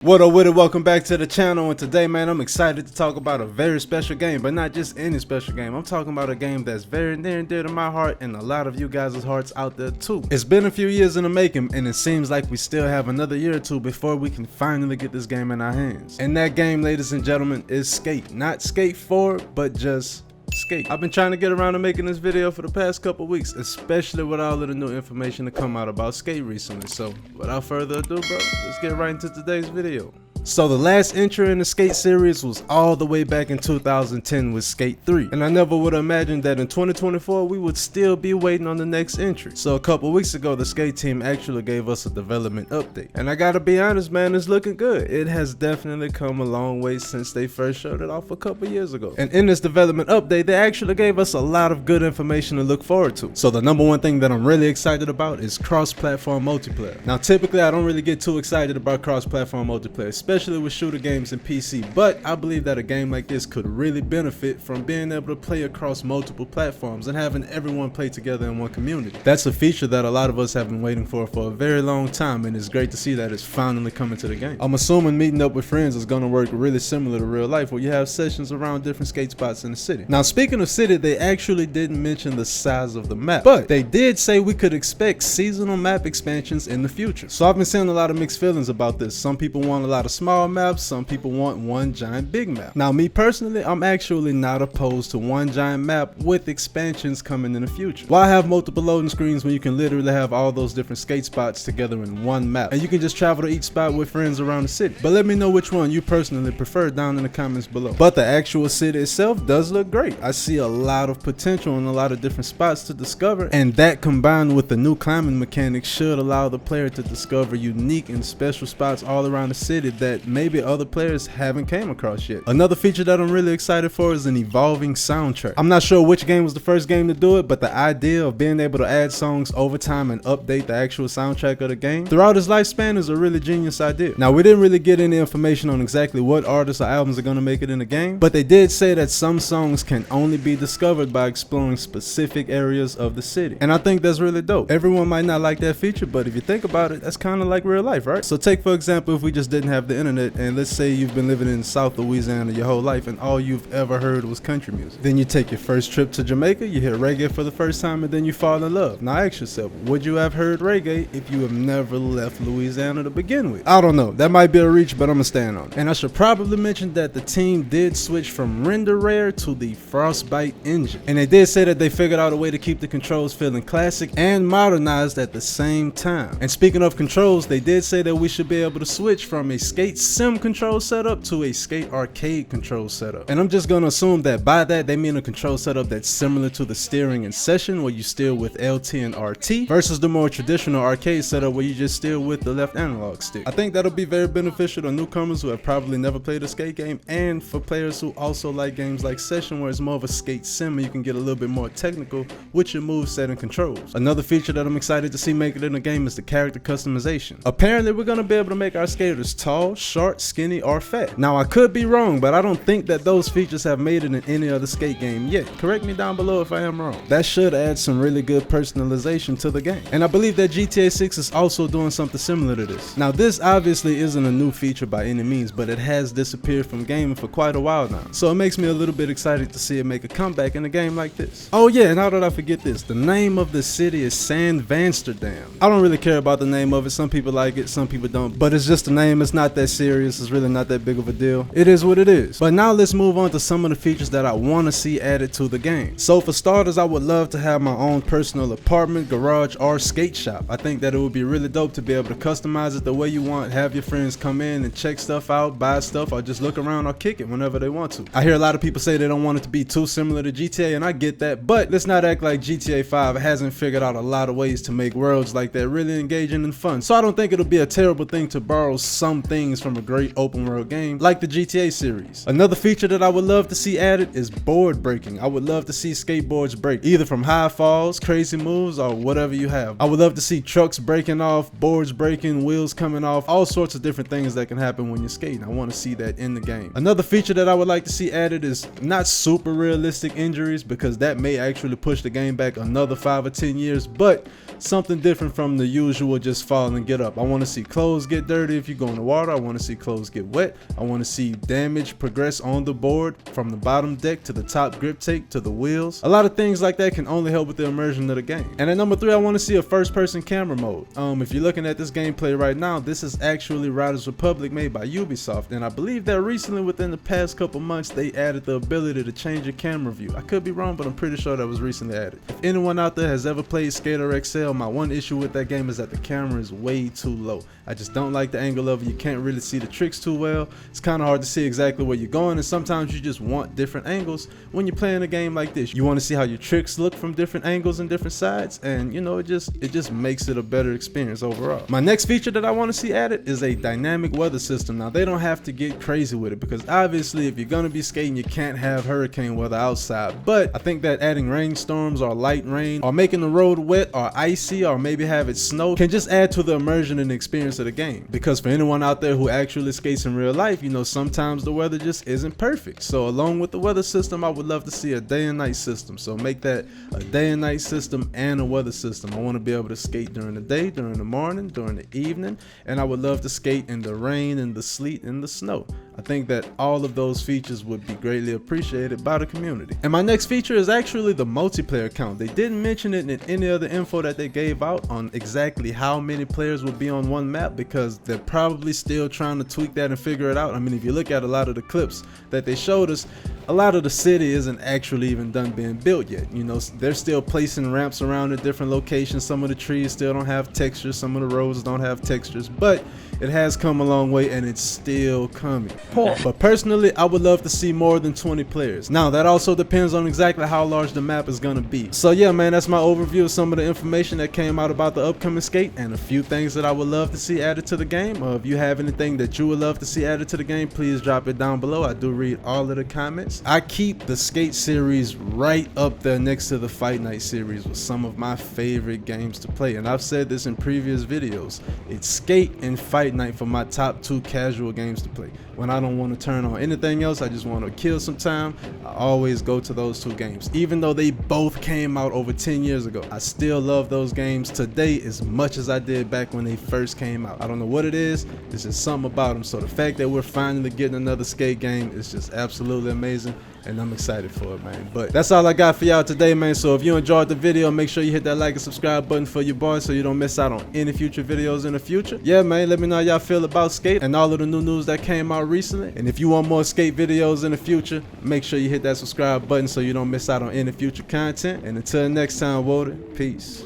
What up with it? Welcome back to the channel, and today, man, I'm excited to talk about a very special game, but not just any special game. I'm talking about a game that's very near and dear to my heart and a lot of you guys' hearts out there too. It's been a few years in the making, and it seems like we still have another year or two before we can finally get this game in our hands. And that game, ladies and gentlemen, is Skate. Not Skate 4, but just Skate. I've been trying to get around to making this video for the past couple weeks, especially with all of the new information to come out about Skate recently. So without further ado, bro, let's get right into today's video. So the last entry in the Skate series was all the way back in 2010 with Skate 3, and I never would have imagined that in 2024 we would still be waiting on the next entry. So a couple weeks ago, the Skate team actually gave us a development update, and I gotta be honest, man, it's looking good. It has definitely come a long way since they first showed it off a couple years ago. And in this development update, they actually gave us a lot of good information to look forward to. So the number one thing that I'm really excited about is cross-platform multiplayer. Now typically I don't really get too excited about cross-platform multiplayer, especially with shooter games and PC, but I believe that a game like this could really benefit from being able to play across multiple platforms and having everyone play together in one community. That's a feature that a lot of us have been waiting for a very long time, and it's great to see that it's finally coming to the game. I'm assuming meeting up with friends is going to work really similar to real life, where you have sessions around different skate spots in the city. Now speaking of city, they actually didn't mention the size of the map, but they did say we could expect seasonal map expansions in the future. So I've been seeing a lot of mixed feelings about this. Some people want a lot of small maps, some people want one giant big map. Now me personally, I'm actually not opposed to one giant map with expansions coming in the future. Why have multiple loading screens when you can literally have all those different skate spots together in one map, and you can just travel to each spot with friends around the city? But let me know which one you personally prefer down in the comments below. But the actual city itself does look great. I see a lot of potential in a lot of different spots to discover, and that combined with the new climbing mechanics should allow the player to discover unique and special spots all around the city that maybe other players haven't came across yet. Another feature that I'm really excited for is an evolving soundtrack. I'm not sure which game was the first game to do it, but the idea of being able to add songs over time and update the actual soundtrack of the game throughout its lifespan is a really genius idea. Now we didn't really get any information on exactly what artists or albums are going to make it in the game, but they did say that some songs can only be discovered by exploring specific areas of the city, and I think that's really dope. Everyone might not like that feature, but if you think about it, that's kind of like real life, right? So take for example, if we just didn't have the internet, and let's say you've been living in South Louisiana your whole life and all you've ever heard was country music. Then you take your first trip to Jamaica, you hear reggae for the first time, and then you fall in love. Now ask yourself, would you have heard reggae if you have never left Louisiana to begin with? I don't know, that might be a reach, but I'm gonna stand on it. And I should probably mention that the team did switch from render rare to the Frostbite engine, and they did say that they figured out a way to keep the controls feeling classic and modernized at the same time. And speaking of controls, they did say that we should be able to switch from a skate sim control setup to a skate arcade control setup, and I'm just gonna assume that by that they mean a control setup that's similar to the steering in Session, where you steer with LT and RT, versus the more traditional arcade setup where you just steer with the left analog stick. I think that'll be very beneficial to newcomers who have probably never played a skate game, and for players who also like games like Session, where it's more of a skate sim and you can get a little bit more technical with your moveset and controls. Another feature that I'm excited to see make it in the game is the character customization. Apparently we're gonna be able to make our skaters tall, short, skinny, or fat. Now I could be wrong, but I don't think that those features have made it in any other skate game yet. Correct me down below if I am wrong. That should add some really good personalization to the game, and I believe that GTA 6 is also doing something similar to this. Now this obviously isn't a new feature by any means, but it has disappeared from gaming for quite a while now, so it makes me a little bit excited to see it make a comeback in a game like this. Oh yeah, and how did I forget this? The name of the city is Vansterdam. I don't really care about the name of it. Some people like it, some people don't, but it's just a name. It's not that serious. It's really not that big of a deal. It is what it is. But now let's move on to some of the features that I want to see added to the game. So for starters, I would love to have my own personal apartment, garage, or skate shop. I think that it would be really dope to be able to customize it the way you want, have your friends come in and check stuff out, buy stuff, or just look around or kick it whenever they want to. I hear a lot of people say they don't want it to be too similar to GTA, and I get that, but let's not act like GTA 5 hasn't figured out a lot of ways to make worlds like that really engaging and fun. So I don't think it'll be a terrible thing to borrow some things from a great open world game like the GTA series. Another feature that I would love to see added is board breaking. I would love to see skateboards break, either from high falls, crazy moves, or whatever you have. I would love to see trucks breaking off, boards breaking, wheels coming off, all sorts of different things that can happen when you're skating. I want to see that in the game. Another feature that I would like to see added is not super realistic injuries, because that may actually push the game back another 5 or 10 years, but something different from the usual just fall and get up. I want to see clothes get dirty if you go in the water. I want to see clothes get wet. I want to see damage progress on the board from the bottom deck to the top grip tape to the wheels. A lot of things like that can only help with the immersion of the game. And at number 3, I want to see a first-person camera mode. If you're looking at this gameplay right now, this is actually Riders Republic made by Ubisoft, and I believe that recently, within the past couple months, they added the ability to change your camera view. I could be wrong, but I'm pretty sure that was recently added. If anyone out there has ever played Skater XL, my one issue with that game is that the camera is way too low. I just don't like the angle of it. You can't really see the tricks too well. It's kind of hard to see exactly where you're going, and sometimes you just want different angles when you're playing a game like this. You want to see how your tricks look from different angles and different sides, and you know, it just makes it a better experience overall. My next feature that I want to see added is a dynamic weather system. Now, they don't have to get crazy with it, because obviously if you're going to be skating, you can't have hurricane weather outside, but I think that adding rainstorms or light rain or making the road wet or icy or maybe have it snow can just add to the immersion and the experience of the game. Because for anyone out there who actually skates in real life, you know, sometimes the weather just isn't perfect. So along with the weather system, I would love to see a day and night system. So make that a day and night system and a weather system. I want to be able to skate during the day, during the morning, during the evening, and I would love to skate in the rain and the sleet and the snow. I think that all of those features would be greatly appreciated by the community. And my next feature is actually the multiplayer count. They didn't mention it in any other info that they gave out on exactly how many players would be on one map, because they're probably still trying to tweak that and figure it out. I mean, if you look at a lot of the clips that they showed us, a lot of the city isn't actually even done being built yet. You know, they're still placing ramps around at different locations. Some of the trees still don't have textures, some of the roads don't have textures, but it has come a long way and it's still coming. But personally, I would love to see more than 20 players. Now, that also depends on exactly how large the map is gonna be. So yeah, man, that's my overview of some of the information that came out about the upcoming skate and a few things that I would love to see added to the game. If you have anything that you would love to see added to the game, please drop it down below. I do read all of the comments. I keep the skate series right up there next to the Fight Night series with some of my favorite games to play, and I've said this in previous videos. It's Skate and Fight Night for my top 2 casual games to play. When I don't want to turn on anything else, I just want to kill some time, I always go to those 2 games. Even though they both came out over 10 years ago, I still love those games today as much as I did back when they first came out. I don't know what it is, there's just something about them. So the fact that we're finally getting another skate game is just absolutely amazing, and I'm excited for it, man. But that's all I got for y'all today, man. So if you enjoyed the video, make sure you hit that like and subscribe button for your boy so you don't miss out on any future videos in the future. Yeah, man, let me know how y'all feel about skate and all of the new news that came out recently. And if you want more skate videos in the future, make sure you hit that subscribe button so you don't miss out on any future content. And until next time, Woden, peace.